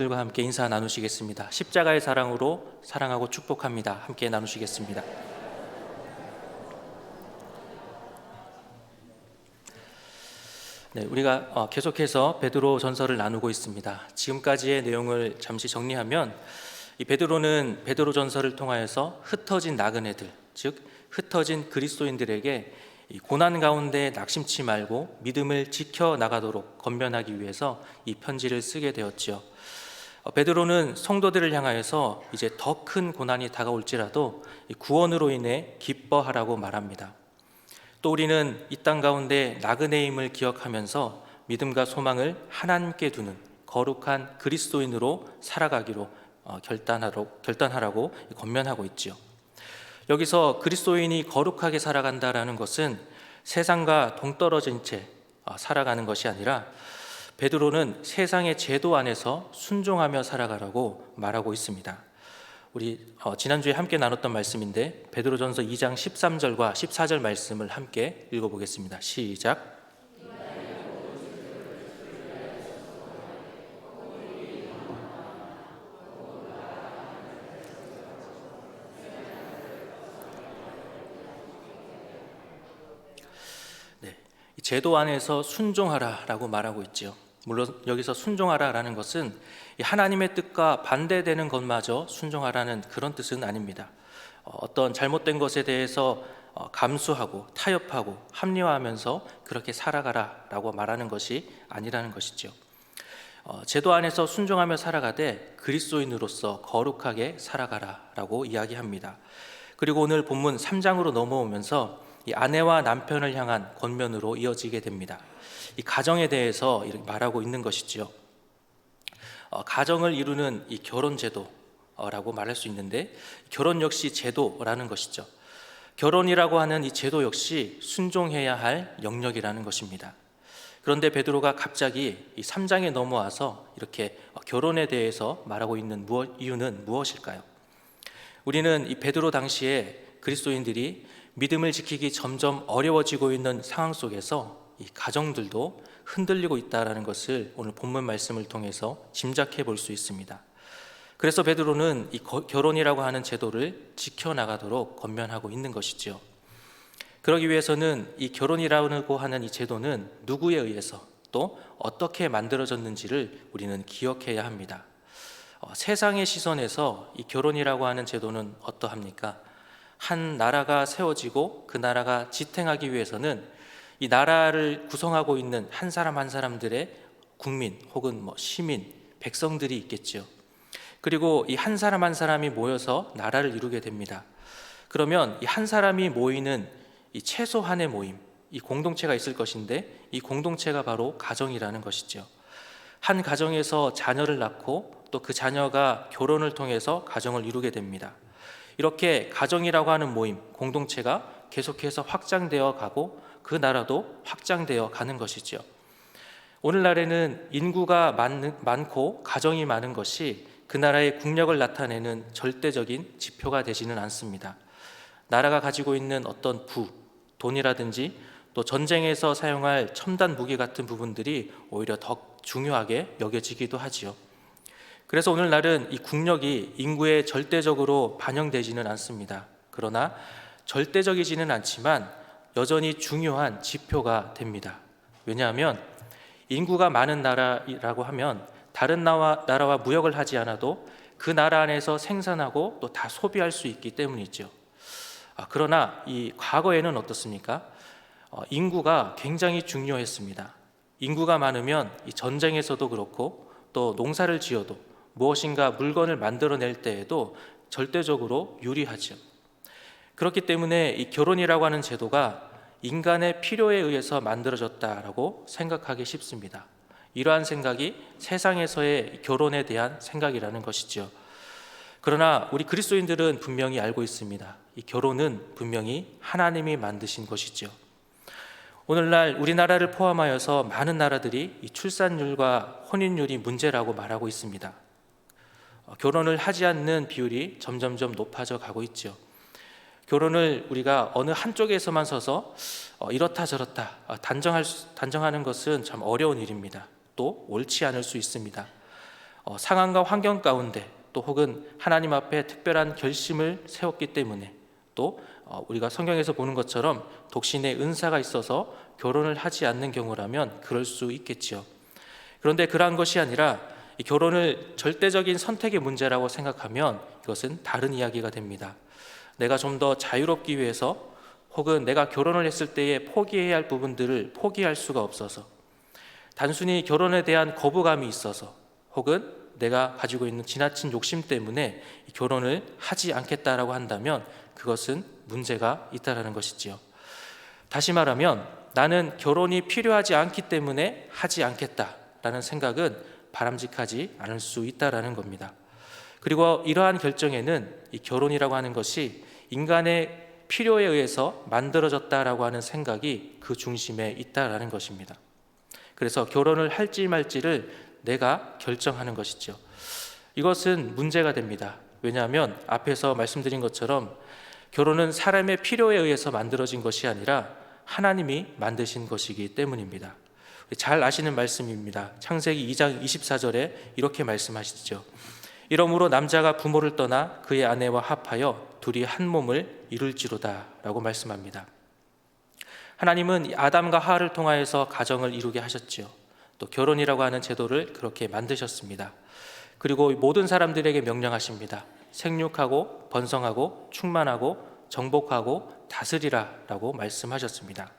들과 함께 인사 나누시겠습니다. 십자가의 사랑으로 사랑하고 축복합니다. 함께 나누시겠습니다. 네, 우리가 계속해서 베드로 전서를 나누고 있습니다. 지금까지의 내용을 잠시 정리하면 이 베드로는 베드로 전서를 통하여서 흩어진 나그네들, 즉 흩어진 그리스도인들에게 이 고난 가운데 낙심치 말고 믿음을 지켜 나가도록 권면하기 위해서 이 편지를 쓰게 되었지요. 베드로는 성도들을 향하여서 이제 더 큰 고난이 다가올지라도 구원으로 인해 기뻐하라고 말합니다. 또 우리는 이 땅 가운데 나그네임을 기억하면서 믿음과 소망을 하나님께 두는 거룩한 그리스도인으로 살아가기로 결단하라고 권면하고 있지요. 여기서 그리스도인이 거룩하게 살아간다라는 것은 세상과 동떨어진 채 살아가는 것이 아니라 베드로는 세상의 제도 안에서 순종하며 살아가라고 말하고 있습니다. 우리 지난주에 함께 나눴던 말씀인데 베드로전서 2장 13절과 14절 말씀을 함께 읽어보겠습니다. 시작. 네, 이 제도 안에서 순종하라라고 말하고 있지요. 물론 여기서 순종하라라는 것은 하나님의 뜻과 반대되는 것마저 순종하라는 그런 뜻은 아닙니다. 어떤 잘못된 것에 대해서 감수하고 타협하고 합리화하면서 그렇게 살아가라라고 말하는 것이 아니라는 것이죠. 제도 안에서 순종하며 살아가되 그리스도인으로서 거룩하게 살아가라라고 이야기합니다. 그리고 오늘 본문 3장으로 넘어오면서 이 아내와 남편을 향한 권면으로 이어지게 됩니다. 이 가정에 대해서 이렇게 말하고 있는 것이지요. 가정을 이루는 이 결혼 제도라고 말할 수 있는데 결혼 역시 제도라는 것이죠. 결혼이라고 하는 이 제도 역시 순종해야 할 영역이라는 것입니다. 그런데 베드로가 갑자기 이 3장에 넘어와서 이렇게 결혼에 대해서 말하고 있는 이유는 무엇일까요? 우리는 이 베드로 당시에 그리스도인들이 믿음을 지키기 점점 어려워지고 있는 상황 속에서 이 가정들도 흔들리고 있다는 것을 오늘 본문 말씀을 통해서 짐작해 볼 수 있습니다. 그래서 베드로는 이 결혼이라고 하는 제도를 지켜나가도록 권면하고 있는 것이죠. 그러기 위해서는 이 결혼이라고 하는 이 제도는 누구에 의해서 또 어떻게 만들어졌는지를 우리는 기억해야 합니다. 세상의 시선에서 이 결혼이라고 하는 제도는 어떠합니까? 한 나라가 세워지고 그 나라가 지탱하기 위해서는 이 나라를 구성하고 있는 한 사람 한 사람들의 국민 혹은 시민, 백성들이 있겠죠. 그리고 이 한 사람 한 사람이 모여서 나라를 이루게 됩니다. 그러면 이 한 사람이 모이는 이 최소한의 모임, 이 공동체가 있을 것인데 이 공동체가 바로 가정이라는 것이죠. 한 가정에서 자녀를 낳고 또 그 자녀가 결혼을 통해서 가정을 이루게 됩니다. 이렇게 가정이라고 하는 모임, 공동체가 계속해서 확장되어 가고 그 나라도 확장되어 가는 것이죠. 오늘날에는 인구가 많고 가정이 많은 것이 그 나라의 국력을 나타내는 절대적인 지표가 되지는 않습니다. 나라가 가지고 있는 어떤 돈이라든지 또 전쟁에서 사용할 첨단 무기 같은 부분들이 오히려 더 중요하게 여겨지기도 하지요. 그래서 오늘날은 이 국력이 인구에 절대적으로 반영되지는 않습니다. 그러나 절대적이지는 않지만 여전히 중요한 지표가 됩니다. 왜냐하면 인구가 많은 나라라고 하면 다른 나라와 무역을 하지 않아도 그 나라 안에서 생산하고 또 다 소비할 수 있기 때문이죠. 그러나 이 과거에는 어떻습니까? 인구가 굉장히 중요했습니다. 인구가 많으면 이 전쟁에서도 그렇고 또 농사를 지어도 무엇인가 물건을 만들어낼 때에도 절대적으로 유리하죠. 그렇기 때문에 이 결혼이라고 하는 제도가 인간의 필요에 의해서 만들어졌다라고 생각하기 쉽습니다. 이러한 생각이 세상에서의 결혼에 대한 생각이라는 것이죠. 그러나 우리 그리스도인들은 분명히 알고 있습니다. 이 결혼은 분명히 하나님이 만드신 것이죠. 오늘날 우리나라를 포함하여서 많은 나라들이 이 출산율과 혼인율이 문제라고 말하고 있습니다. 결혼을 하지 않는 비율이 점점점 높아져 가고 있죠. 결혼을 우리가 어느 한쪽에서만 서서 이렇다 저렇다 단정하는 것은 참 어려운 일입니다. 또 옳지 않을 수 있습니다. 상황과 환경 가운데 또 혹은 하나님 앞에 특별한 결심을 세웠기 때문에 또 우리가 성경에서 보는 것처럼 독신의 은사가 있어서 결혼을 하지 않는 경우라면 그럴 수 있겠지요. 그런데 그러한 것이 아니라 이 결혼을 절대적인 선택의 문제라고 생각하면 이것은 다른 이야기가 됩니다. 내가 좀 더 자유롭기 위해서 혹은 내가 결혼을 했을 때에 포기해야 할 부분들을 포기할 수가 없어서 단순히 결혼에 대한 거부감이 있어서 혹은 내가 가지고 있는 지나친 욕심 때문에 결혼을 하지 않겠다라고 한다면 그것은 문제가 있다라는 것이지요. 다시 말하면 나는 결혼이 필요하지 않기 때문에 하지 않겠다라는 생각은 바람직하지 않을 수 있다라는 겁니다. 그리고 이러한 결정에는 이 결혼이라고 하는 것이 인간의 필요에 의해서 만들어졌다라고 하는 생각이 그 중심에 있다라는 것입니다. 그래서 결혼을 할지 말지를 내가 결정하는 것이죠. 이것은 문제가 됩니다. 왜냐하면 앞에서 말씀드린 것처럼 결혼은 사람의 필요에 의해서 만들어진 것이 아니라 하나님이 만드신 것이기 때문입니다. 잘 아시는 말씀입니다. 창세기 2장 24절에 이렇게 말씀하시죠. 이러므로 남자가 부모를 떠나 그의 아내와 합하여 둘이 한 몸을 이룰지로다 라고 말씀합니다. 하나님은 아담과 하와를 통하여서 가정을 이루게 하셨지요. 또 결혼이라고 하는 제도를 그렇게 만드셨습니다. 그리고 모든 사람들에게 명령하십니다. 생육하고 번성하고 충만하고 정복하고 다스리라 라고 말씀하셨습니다.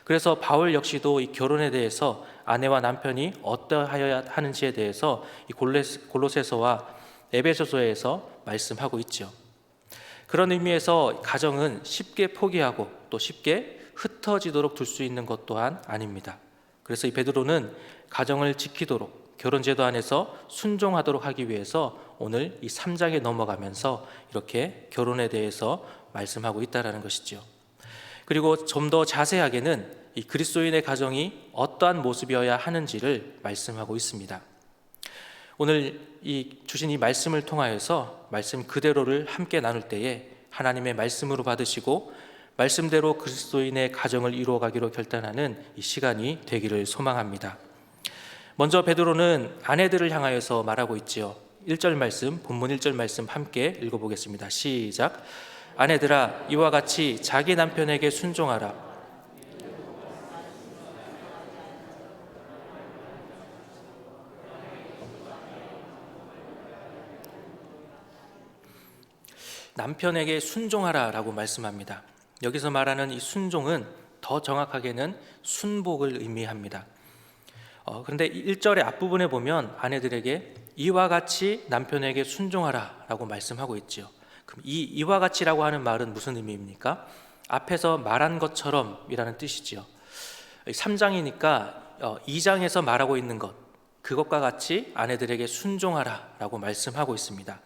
그래서 바울 역시도 이 결혼에 대해서 아내와 남편이 어떠하여야 하는지에 대해서 이 골로새서와 에베소서에서 말씀하고 있죠. 그런 의미에서 가정은 쉽게 포기하고 또 쉽게 흩어지도록 둘 수 있는 것 또한 아닙니다. 그래서 이 베드로는 가정을 지키도록 결혼제도 안에서 순종하도록 하기 위해서 오늘 이 3장에 넘어가면서 이렇게 결혼에 대해서 말씀하고 있다는 것이죠. 그리고 좀 더 자세하게는 이 그리스도인의 가정이 어떠한 모습이어야 하는지를 말씀하고 있습니다. 오늘 이 주신 이 말씀을 통하여서 말씀 그대로를 함께 나눌 때에 하나님의 말씀으로 받으시고 말씀대로 그리스도인의 가정을 이루어가기로 결단하는 이 시간이 되기를 소망합니다. 먼저 베드로는 아내들을 향하여서 말하고 있지요. 1절 말씀, 본문 1절 말씀 함께 읽어보겠습니다. 시작. 아내들아 이와 같이 자기 남편에게 순종하라. 남편에게 순종하라라고 말씀합니다. 여기서 말하는 이 순종은 더 정확하게는 순복을 의미합니다. 그런데 1절의 앞부분에 보면 아내들에게 이와 같이 남편에게 순종하라라고 말씀하고 있죠. 그럼 이와 같이라고 하는 말은 무슨 의미입니까? 앞에서 말한 것처럼이라는 뜻이지요. 3장이니까 2장에서 말하고 있는 것, 그것과 같이 아내들에게 순종하라라고 말씀하고 있습니다.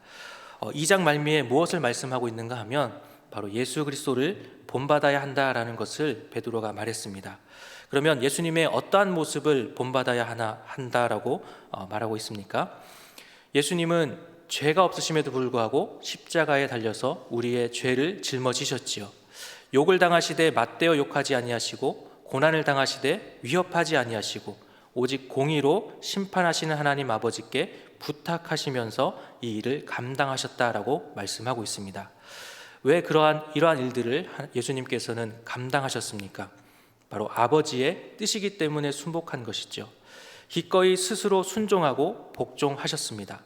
2장 말미에 무엇을 말씀하고 있는가 하면 바로 예수 그리스도를 본받아야 한다라는 것을 베드로가 말했습니다. 그러면 예수님의 어떠한 모습을 본받아야 한다라고 말하고 있습니까? 예수님은 죄가 없으심에도 불구하고 십자가에 달려서 우리의 죄를 짊어지셨지요. 욕을 당하시되 맞대어 욕하지 아니하시고 고난을 당하시되 위협하지 아니하시고 오직 공의로 심판하시는 하나님 아버지께 부탁하시면서 이 일을 감당하셨다라고 말씀하고 있습니다. 왜 이러한 일들을 예수님께서는 감당하셨습니까? 바로 아버지의 뜻이기 때문에 순복한 것이죠. 기꺼이 스스로 순종하고 복종하셨습니다.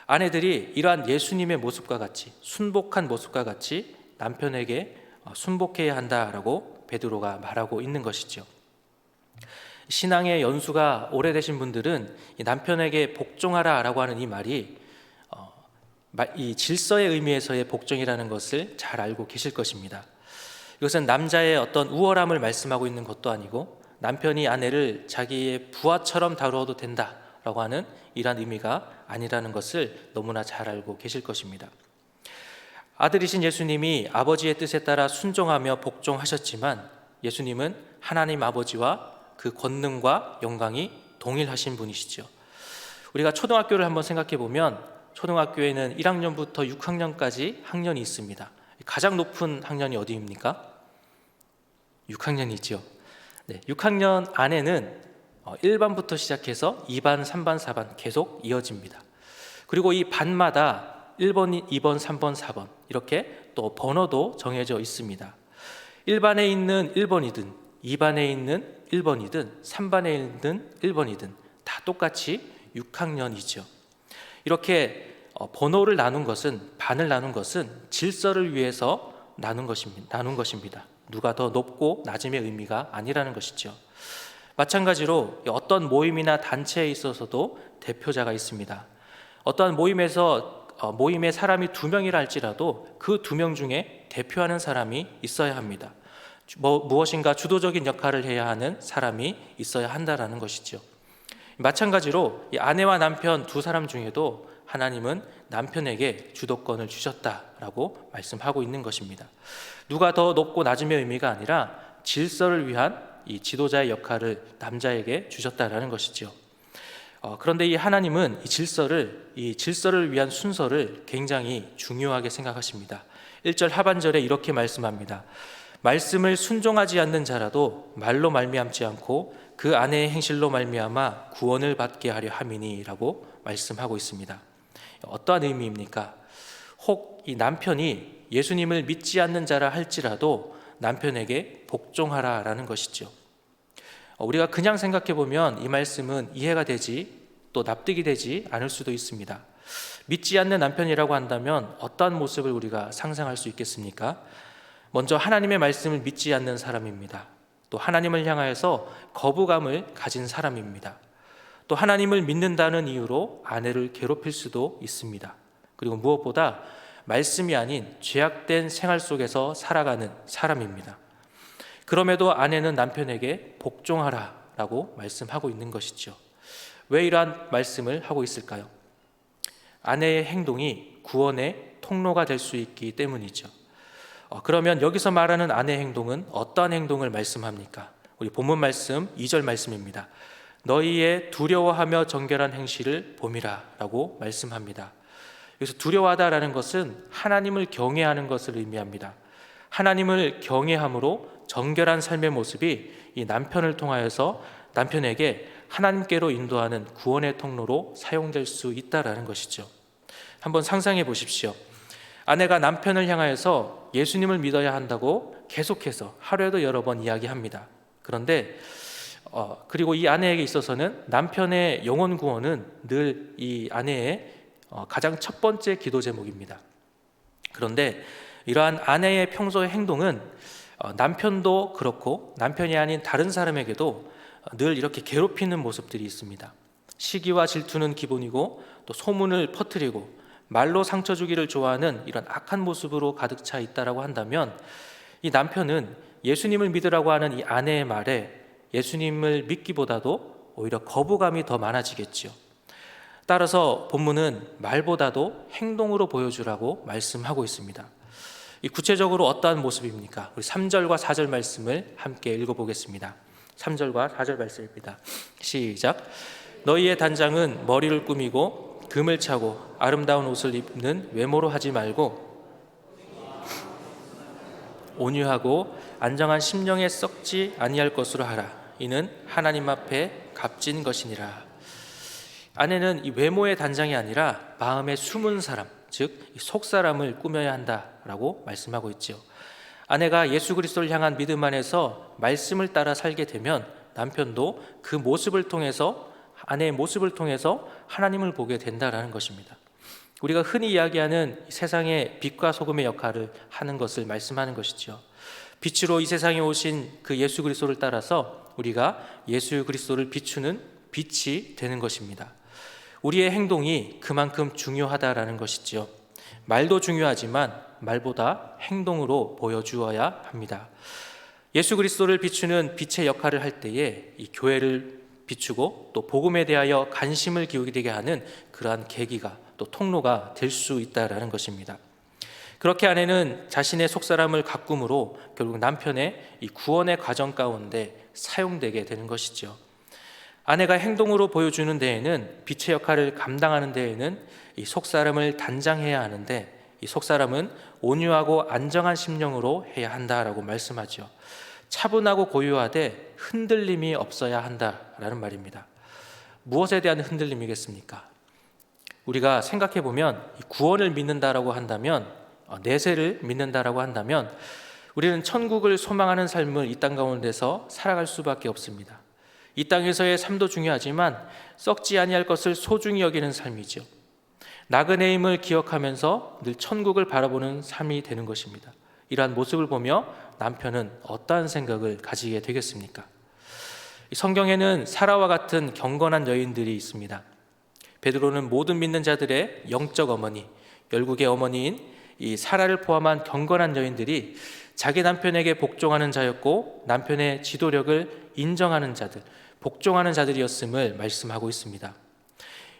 아내들이 이러한 예수님의 모습과 같이 순복한 모습과 같이 남편에게 순복해야 한다라고 베드로가 말하고 있는 것이죠. 신앙의 연수가 오래되신 분들은 이 남편에게 복종하라라고 하는 이 말이 이 질서의 의미에서의 복종이라는 것을 잘 알고 계실 것입니다. 이것은 남자의 어떤 우월함을 말씀하고 있는 것도 아니고 남편이 아내를 자기의 부하처럼 다루어도 된다라고 하는 이러한 의미가 아니라는 것을 너무나 잘 알고 계실 것입니다. 아들이신 예수님이 아버지의 뜻에 따라 순종하며 복종하셨지만 예수님은 하나님 아버지와 그 권능과 영광이 동일하신 분이시죠. 우리가 초등학교를 한번 생각해 보면 초등학교에는 1학년부터 6학년까지 학년이 있습니다. 가장 높은 학년이 어디입니까? 6학년이죠. 네, 6학년 안에는 1반부터 시작해서 2반, 3반, 4반 계속 이어집니다. 그리고 이 반마다 1번, 2번, 3번, 4번 이렇게 또 번호도 정해져 있습니다. 1반에 있는 1번이든 2반에 있는 1번이든 3반에 있는 1번이든 다 똑같이 6학년이죠. 이렇게 번호를 나눈 것은, 반을 나눈 것은 질서를 위해서 나눈 것입니다. 누가 더 높고 낮음의 의미가 아니라는 것이죠. 마찬가지로 어떤 모임이나 단체에 있어서도 대표자가 있습니다. 어떠한 모임에 사람이 2명이라 할지라도 그 2명 중에 대표하는 사람이 있어야 합니다. 무엇인가 주도적인 역할을 해야 하는 사람이 있어야 한다라는 것이죠. 마찬가지로 이 아내와 남편 두 사람 중에도 하나님은 남편에게 주도권을 주셨다라고 말씀하고 있는 것입니다. 누가 더 높고 낮음의 의미가 아니라 질서를 위한 이 지도자의 역할을 남자에게 주셨다라는 것이죠. 그런데 이 하나님은 이 질서를 위한 순서를 굉장히 중요하게 생각하십니다. 1절 하반절에 이렇게 말씀합니다. 말씀을 순종하지 않는 자라도 말로 말미암지 않고 그 아내의 행실로 말미암아 구원을 받게 하려 함이니라고 말씀하고 있습니다. 어떠한 의미입니까? 혹 이 남편이 예수님을 믿지 않는 자라 할지라도 남편에게 복종하라라는 것이죠. 우리가 그냥 생각해 보면 이 말씀은 이해가 되지 또 납득이 되지 않을 수도 있습니다. 믿지 않는 남편이라고 한다면 어떠한 모습을 우리가 상상할 수 있겠습니까? 먼저 하나님의 말씀을 믿지 않는 사람입니다. 또 하나님을 향하여서 거부감을 가진 사람입니다. 또 하나님을 믿는다는 이유로 아내를 괴롭힐 수도 있습니다. 그리고 무엇보다 말씀이 아닌 죄악된 생활 속에서 살아가는 사람입니다. 그럼에도 아내는 남편에게 복종하라라고 말씀하고 있는 것이죠. 왜 이러한 말씀을 하고 있을까요? 아내의 행동이 구원의 통로가 될 수 있기 때문이죠. 그러면 여기서 말하는 아내의 행동은 어떠한 행동을 말씀합니까? 우리 본문 말씀 2절 말씀입니다. 너희의 두려워하며 정결한 행실을 봄이라 라고 말씀합니다. 여기서 두려워하다라는 것은 하나님을 경외하는 것을 의미합니다. 하나님을 경외함으로 정결한 삶의 모습이 이 남편을 통하여서 남편에게 하나님께로 인도하는 구원의 통로로 사용될 수 있다라는 것이죠. 한번 상상해 보십시오. 아내가 남편을 향하여서 예수님을 믿어야 한다고 계속해서 하루에도 여러 번 이야기합니다. 그런데 그리고 이 아내에게 있어서는 남편의 영혼 구원은 늘 이 아내의 가장 첫 번째 기도 제목입니다. 그런데 이러한 아내의 평소의 행동은 남편도 그렇고 남편이 아닌 다른 사람에게도 늘 이렇게 괴롭히는 모습들이 있습니다. 시기와 질투는 기본이고 또 소문을 퍼뜨리고 말로 상처 주기를 좋아하는 이런 악한 모습으로 가득 차 있다라고 한다면 이 남편은 예수님을 믿으라고 하는 이 아내의 말에 예수님을 믿기보다도 오히려 거부감이 더 많아지겠지요. 따라서 본문은 말보다도 행동으로 보여주라고 말씀하고 있습니다. 이 구체적으로 어떠한 모습입니까? 우리 3절과 4절 말씀을 함께 읽어보겠습니다. 3절과 4절 말씀입니다. 시작. 너희의 단장은 머리를 꾸미고 금을 차고 아름다운 옷을 입는 외모로 하지 말고 온유하고 안정한 심령에 썩지 아니할 것으로 하라. 이는 하나님 앞에 값진 것이니라. 아내는 이 외모의 단장이 아니라 마음의 숨은 사람, 즉 속사람을 꾸며야 한다라고 말씀하고 있죠. 아내가 예수 그리스도를 향한 믿음 안에서 말씀을 따라 살게 되면 남편도 그 모습을 통해서, 아내의 모습을 통해서 하나님을 보게 된다라는 것입니다. 우리가 흔히 이야기하는 세상의 빛과 소금의 역할을 하는 것을 말씀하는 것이죠. 빛으로 이 세상에 오신 그 예수 그리스도를 따라서 우리가 예수 그리스도를 비추는 빛이 되는 것입니다. 우리의 행동이 그만큼 중요하다라는 것이죠. 말도 중요하지만 말보다 행동으로 보여주어야 합니다. 예수 그리스도를 비추는 빛의 역할을 할 때에 이 교회를 비추고 또 복음에 대하여 관심을 기울이게 하는 그러한 계기가 또 통로가 될 수 있다라는 것입니다. 그렇게 아내는 자신의 속사람을 가꿈으로 결국 남편의 이 구원의 과정 가운데 사용되게 되는 것이죠. 아내가 행동으로 보여주는 데에는, 빛의 역할을 감당하는 데에는 이 속사람을 단장해야 하는데, 이 속사람은 온유하고 안정한 심령으로 해야 한다라고 말씀하죠. 차분하고 고요하되 흔들림이 없어야 한다라는 말입니다. 무엇에 대한 흔들림이겠습니까? 우리가 생각해 보면 구원을 믿는다라고 한다면, 내세를 믿는다라고 한다면 우리는 천국을 소망하는 삶을 이 땅 가운데서 살아갈 수밖에 없습니다. 이 땅에서의 삶도 중요하지만 썩지 아니할 것을 소중히 여기는 삶이죠. 나그네임을 기억하면서 늘 천국을 바라보는 삶이 되는 것입니다. 이러한 모습을 보며 남편은 어떠한 생각을 가지게 되겠습니까? 성경에는 사라와 같은 경건한 여인들이 있습니다. 베드로는 모든 믿는 자들의 영적 어머니, 열국의 어머니인 이 사라를 포함한 경건한 여인들이 자기 남편에게 복종하는 자였고 남편의 지도력을 인정하는 자들, 복종하는 자들이었음을 말씀하고 있습니다.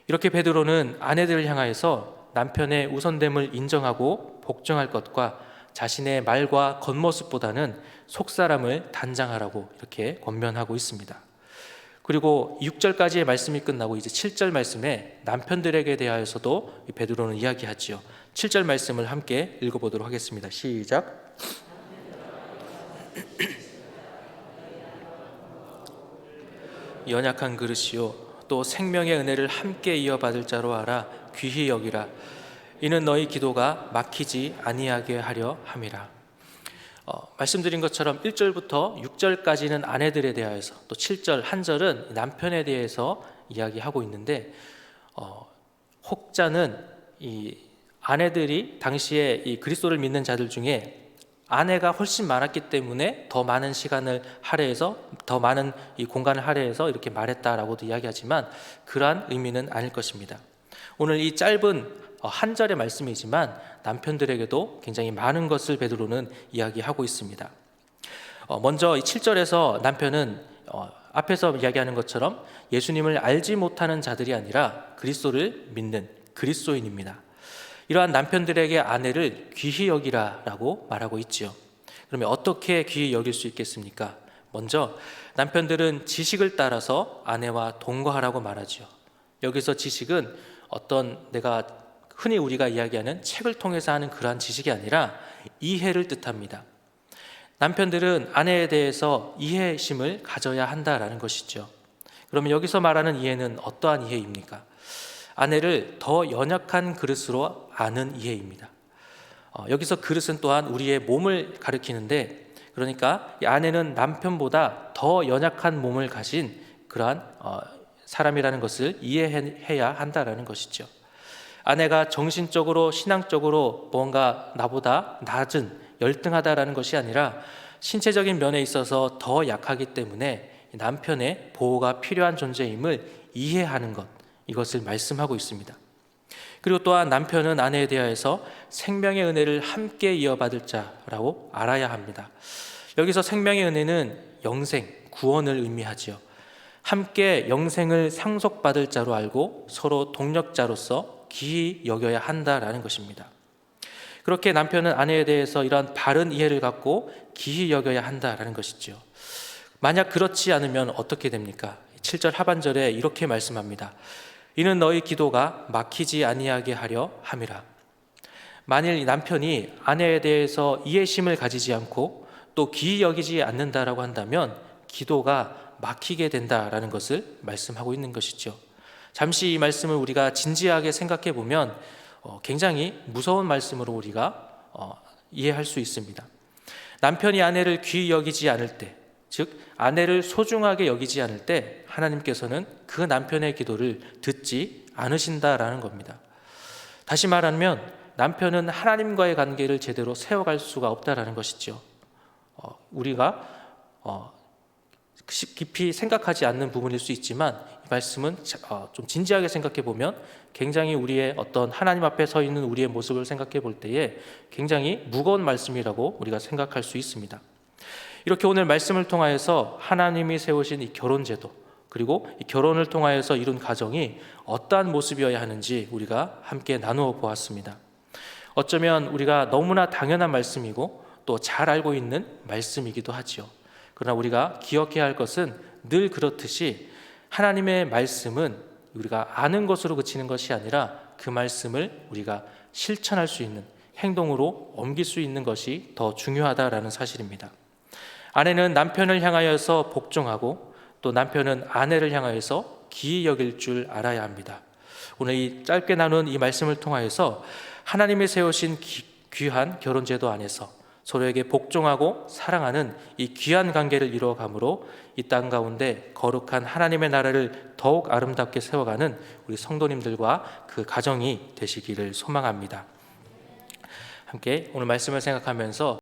이렇게 베드로는 아내들을 향하여서 남편의 우선됨을 인정하고 복종할 것과 자신의 말과 겉모습보다는 속사람을 단장하라고 이렇게 권면하고 있습니다. 그리고 6절까지의 말씀이 끝나고 이제 7절 말씀에 남편들에게 대하여서도 베드로는 이야기하지요. 7절 말씀을 함께 읽어보도록 하겠습니다. 시작. 연약한 그릇이요 또 생명의 은혜를 함께 이어받을 자로 알아 귀히 여기라. 이는 너희 기도가 막히지 아니하게 하려 함이라. 말씀드린 것처럼 1절부터 6절까지는 아내들에 대하여서, 또 7절 한 절은 남편에 대해서 이야기하고 있는데, 혹자는 이 아내들이 당시에 이 그리스도를 믿는 자들 중에 아내가 훨씬 많았기 때문에 더 많은 시간을 할애해서, 더 많은 이 공간을 할애해서 이렇게 말했다라고도 이야기하지만 그러한 의미는 아닐 것입니다. 오늘 이 짧은 한 절의 말씀이지만 남편들에게도 굉장히 많은 것을 베드로는 이야기하고 있습니다. 먼저 이 7절에서 남편은 앞에서 이야기하는 것처럼 예수님을 알지 못하는 자들이 아니라 그리스도를 믿는 그리스도인입니다. 이러한 남편들에게 아내를 귀히 여기라라고 말하고 있지요. 그러면 어떻게 귀히 여길 수 있겠습니까? 먼저 남편들은 지식을 따라서 아내와 동거하라고 말하죠. 여기서 지식은 어떤 내가 흔히 우리가 이야기하는 책을 통해서 하는 그러한 지식이 아니라 이해를 뜻합니다. 남편들은 아내에 대해서 이해심을 가져야 한다라는 것이죠. 그러면 여기서 말하는 이해는 어떠한 이해입니까? 아내를 더 연약한 그릇으로 아는 이해입니다. 여기서 그릇은 또한 우리의 몸을 가리키는데, 그러니까 이 아내는 남편보다 더 연약한 몸을 가진 그러한 사람이라는 것을 이해해야 한다라는 것이죠. 아내가 정신적으로 신앙적으로 뭔가 나보다 낮은 열등하다라는 것이 아니라 신체적인 면에 있어서 더 약하기 때문에 남편의 보호가 필요한 존재임을 이해하는 것, 이것을 말씀하고 있습니다. 그리고 또한 남편은 아내에 대하여서 생명의 은혜를 함께 이어받을 자라고 알아야 합니다. 여기서 생명의 은혜는 영생, 구원을 의미하지요. 함께 영생을 상속받을 자로 알고 서로 동력자로서 귀히 여겨야 한다라는 것입니다. 그렇게 남편은 아내에 대해서 이러한 바른 이해를 갖고 귀히 여겨야 한다라는 것이죠. 만약 그렇지 않으면 어떻게 됩니까? 7절 하반절에 이렇게 말씀합니다. 이는 너희 기도가 막히지 아니하게 하려 함이라. 만일 남편이 아내에 대해서 이해심을 가지지 않고 또 귀히 여기지 않는다라고 한다면 기도가 막히게 된다라는 것을 말씀하고 있는 것이죠. 잠시 이 말씀을 우리가 진지하게 생각해 보면 굉장히 무서운 말씀으로 우리가 이해할 수 있습니다. 남편이 아내를 귀히 여기지 않을 때, 즉 아내를 소중하게 여기지 않을 때 하나님께서는 그 남편의 기도를 듣지 않으신다라는 겁니다. 다시 말하면 남편은 하나님과의 관계를 제대로 세워갈 수가 없다라는 것이죠. 우리가 깊이 생각하지 않는 부분일 수 있지만 이 말씀은 좀 진지하게 생각해 보면 굉장히 우리의 어떤 하나님 앞에 서 있는 우리의 모습을 생각해 볼 때에 굉장히 무거운 말씀이라고 우리가 생각할 수 있습니다. 이렇게 오늘 말씀을 통하여서 하나님이 세우신 이 결혼제도, 그리고 이 결혼을 통하여서 이룬 가정이 어떠한 모습이어야 하는지 우리가 함께 나누어 보았습니다. 어쩌면 우리가 너무나 당연한 말씀이고 또 잘 알고 있는 말씀이기도 하지요. 그러나 우리가 기억해야 할 것은 늘 그렇듯이 하나님의 말씀은 우리가 아는 것으로 그치는 것이 아니라 그 말씀을 우리가 실천할 수 있는, 행동으로 옮길 수 있는 것이 더 중요하다라는 사실입니다. 아내는 남편을 향하여서 복종하고 또 남편은 아내를 향하여서 기이 여길 줄 알아야 합니다. 오늘 이 짧게 나눈 이 말씀을 통하여서 하나님이 세우신 귀한 결혼제도 안에서 서로에게 복종하고 사랑하는 이 귀한 관계를 이루어가므로 이 땅 가운데 거룩한 하나님의 나라를 더욱 아름답게 세워가는 우리 성도님들과 그 가정이 되시기를 소망합니다. 함께 오늘 말씀을 생각하면서